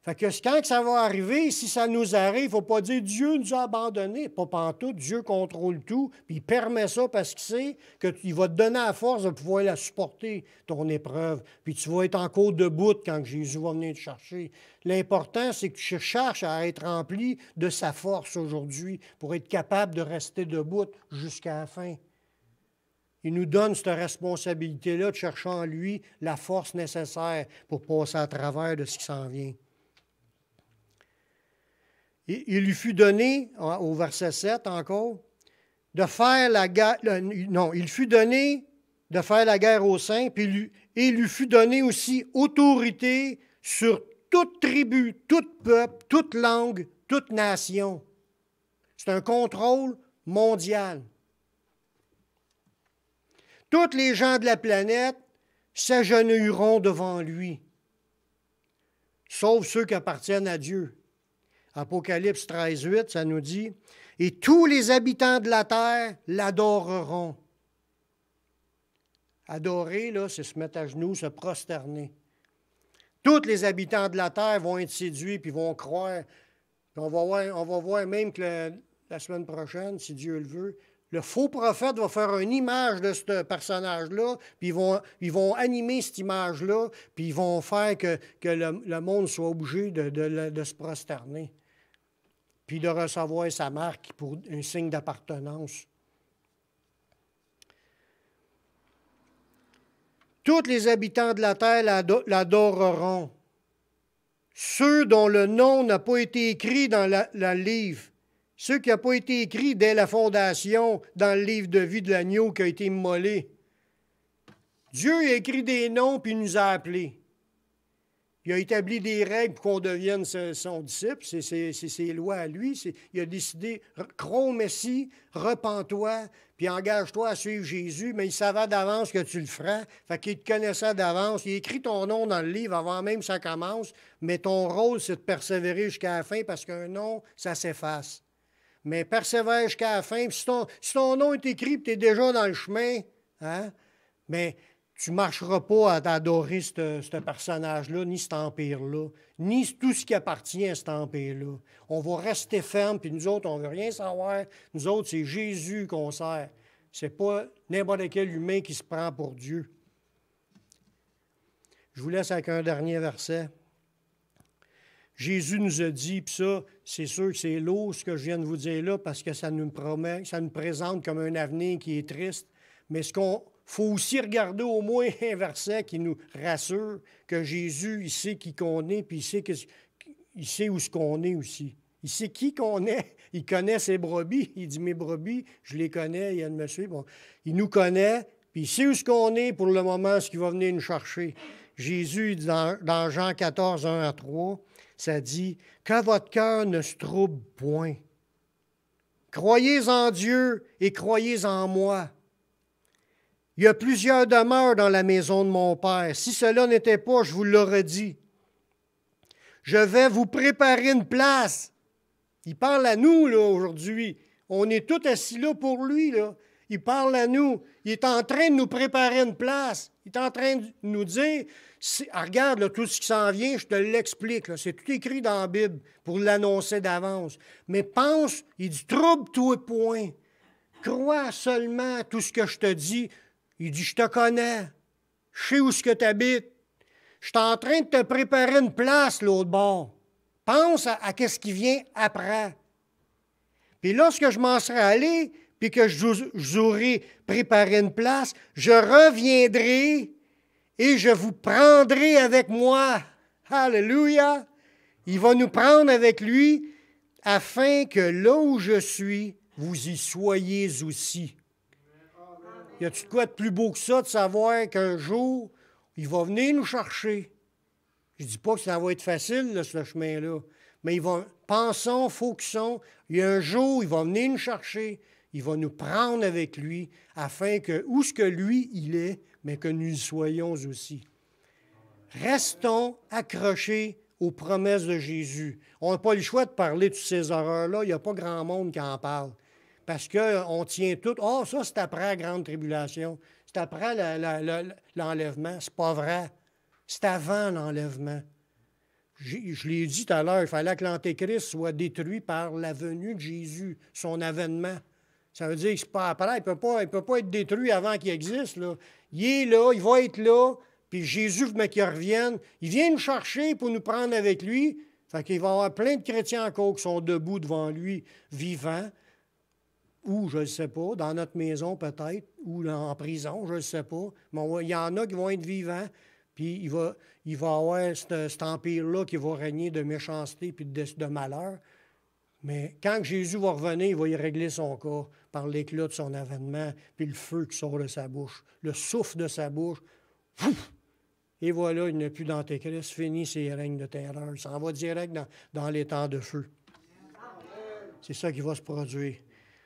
Fait que quand ça va arriver, si ça nous arrive, il ne faut pas dire Dieu nous a abandonnés. Pas pantoute, Dieu contrôle tout, puis il permet ça parce qu'il sait qu'il va te donner la force de pouvoir la supporter, ton épreuve. Puis tu vas être encore debout quand Jésus va venir te chercher. L'important, c'est que tu cherches à être rempli de sa force aujourd'hui pour être capable de rester debout jusqu'à la fin. Il nous donne cette responsabilité-là de chercher en lui la force nécessaire pour passer à travers de ce qui s'en vient. Il lui fut donné, au verset 7 encore, de faire la guerre. Non, il fut donné de faire la guerre aux saints, et il lui fut donné aussi autorité sur toute tribu, tout peuple, toute langue, toute nation. C'est un contrôle mondial. Tous les gens de la planète s'agenouilleront devant lui, sauf ceux qui appartiennent à Dieu. Apocalypse 13, 8, ça nous dit « Et tous les habitants de la terre l'adoreront. » Adorer, là, c'est se mettre à genoux, se prosterner. Tous les habitants de la terre vont être séduits puis vont croire. Puis on va voir même que la semaine prochaine, si Dieu le veut, le faux prophète va faire une image de ce personnage-là, puis ils vont animer cette image-là, puis ils vont faire que le monde soit obligé de se prosterner, puis de recevoir sa marque pour un signe d'appartenance. Tous les habitants de la terre l'adoreront. Ceux dont le nom n'a pas été écrit dans le livre, ceux qui n'ont pas été écrits dès la fondation dans le livre de vie de l'agneau qui a été immolé. Dieu a écrit des noms puis il nous a appelés. Il a établi des règles pour qu'on devienne son disciple. C'est ses lois à lui. Il a décidé, crois au Messie, repens-toi, puis engage-toi à suivre Jésus. Mais il savait d'avance que tu le feras. Fait qu'il te connaissait d'avance. Il a écrit ton nom dans le livre avant même que ça commence. Mais ton rôle, c'est de persévérer jusqu'à la fin parce qu'un nom, ça s'efface. Mais persévère jusqu'à la fin. Puis si ton nom est écrit et tu es déjà dans le chemin, hein, mais tu ne marcheras pas à adorer ce personnage-là, ni cet empire-là, ni tout ce qui appartient à cet empire-là. On va rester ferme, puis nous autres, on ne veut rien savoir. Nous autres, c'est Jésus qu'on sert. Ce n'est pas n'importe quel humain qui se prend pour Dieu. Je vous laisse avec un dernier verset. Jésus nous a dit, puis ça, c'est sûr que c'est lourd ce que je viens de vous dire là, parce que ça nous présente comme un avenir qui est triste. Mais faut aussi regarder au moins un verset qui nous rassure que Jésus, il sait qui qu'on est, puis il sait où ce qu'on est aussi. Il sait qui qu'on est. Il connaît ses brebis. Il dit, mes brebis, je les connais, il y a de me suivre. Bon, il nous connaît, puis il sait où ce qu'on est pour le moment, ce qu'il va venir nous chercher. Jésus, dans Jean 14, 1 à 3, ça dit, « Que votre cœur ne se trouble point. Croyez en Dieu et croyez en moi. Il y a plusieurs demeures dans la maison de mon Père. Si cela n'était pas, je vous l'aurais dit. Je vais vous préparer une place. » Il parle à nous, là, aujourd'hui. On est tous assis là pour lui, là. Il parle à nous. Il est en train de nous préparer une place. Il est en train de nous dire, regarde là, tout ce qui s'en vient, je te l'explique. Là. C'est tout écrit dans la Bible pour l'annoncer d'avance. Mais pense, il dit, trouble-toi point. Crois seulement à tout ce que je te dis. Il dit, je te connais. Je sais où ce que tu habites. Je suis en train de te préparer une place, l'autre bord. Pense à ce qui vient après. Puis lorsque je m'en serai allé, puis que je vous aurai préparé une place, je reviendrai et je vous prendrai avec moi. Alléluia! Il va nous prendre avec lui afin que là où je suis, vous y soyez aussi. Y a-t-il quoi de plus beau que ça de savoir qu'un jour, il va venir nous chercher? Je ne dis pas que ça va être facile, là, ce chemin-là, mais pensons, focusons, il y a un jour, il va venir nous chercher, il va nous prendre avec lui, afin que, où ce que lui, il est, mais que nous y soyons aussi. Restons accrochés aux promesses de Jésus. On n'a pas le choix de parler de ces horreurs-là, il n'y a pas grand monde qui en parle. Parce qu'on tient tout. Ah, ça, c'est après la grande tribulation. C'est après l'enlèvement. C'est pas vrai. C'est avant l'enlèvement. Je l'ai dit tout à l'heure, il fallait que l'Antéchrist soit détruit par la venue de Jésus, son avènement. Ça veut dire que c'est pas après. Il ne peut pas être détruit avant qu'il existe. Là. Il est là, il va être là. Puis Jésus, mais qu'il revienne, il vient nous chercher pour nous prendre avec lui. Fait qu'il va y avoir plein de chrétiens encore qui sont debout devant lui, vivants. Ou, je ne sais pas, dans notre maison peut-être, ou en prison, je ne sais pas. Mais il y en a qui vont être vivants, puis il va y avoir cet empire-là qui va régner de méchanceté et de malheur. Mais quand Jésus va revenir, il va y régler son cas par l'éclat de son avènement, puis le feu qui sort de sa bouche, le souffle de sa bouche. Pouf! Et voilà, il n'y a plus d'Antéchrist, fini ses règnes de terreur. Il s'en va direct dans les temps de feu. C'est ça qui va se produire.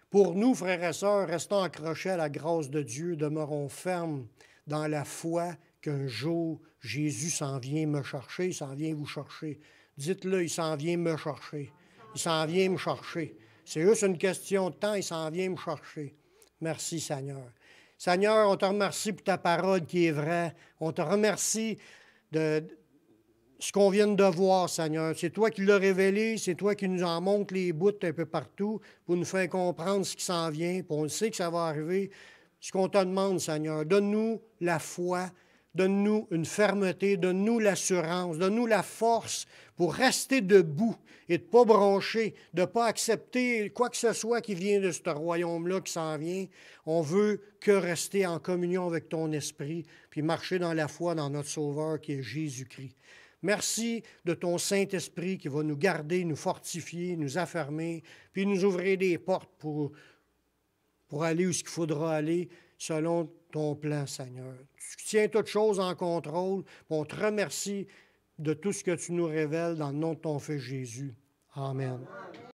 Pour nous, frères et sœurs, restons accrochés à la grâce de Dieu, demeurons fermes dans la foi qu'un jour, Jésus s'en vient me chercher, il s'en vient vous chercher. Dites-le, il s'en vient me chercher. Il s'en vient me chercher. C'est juste une question de temps, il s'en vient me chercher. Merci, Seigneur. Seigneur, on te remercie pour ta parole qui est vraie. On te remercie de ce qu'on vient de voir, Seigneur. C'est toi qui l'as révélé, c'est toi qui nous en montres les bouts un peu partout pour nous faire comprendre ce qui s'en vient, puis on sait que ça va arriver. Ce qu'on te demande, Seigneur, donne-nous la foi, donne-nous une fermeté, donne-nous l'assurance, donne-nous la force pour rester debout et de ne pas broncher, de ne pas accepter quoi que ce soit qui vient de ce royaume-là qui s'en vient. On veut que rester en communion avec ton esprit, puis marcher dans la foi dans notre Sauveur qui est Jésus-Christ. Merci de ton Saint-Esprit qui va nous garder, nous fortifier, nous affermer, puis nous ouvrir des portes pour aller où il faudra aller selon ton plan, Seigneur. Tu tiens toutes choses en contrôle. On te remercie de tout ce que tu nous révèles dans le nom de ton Fils Jésus. Amen.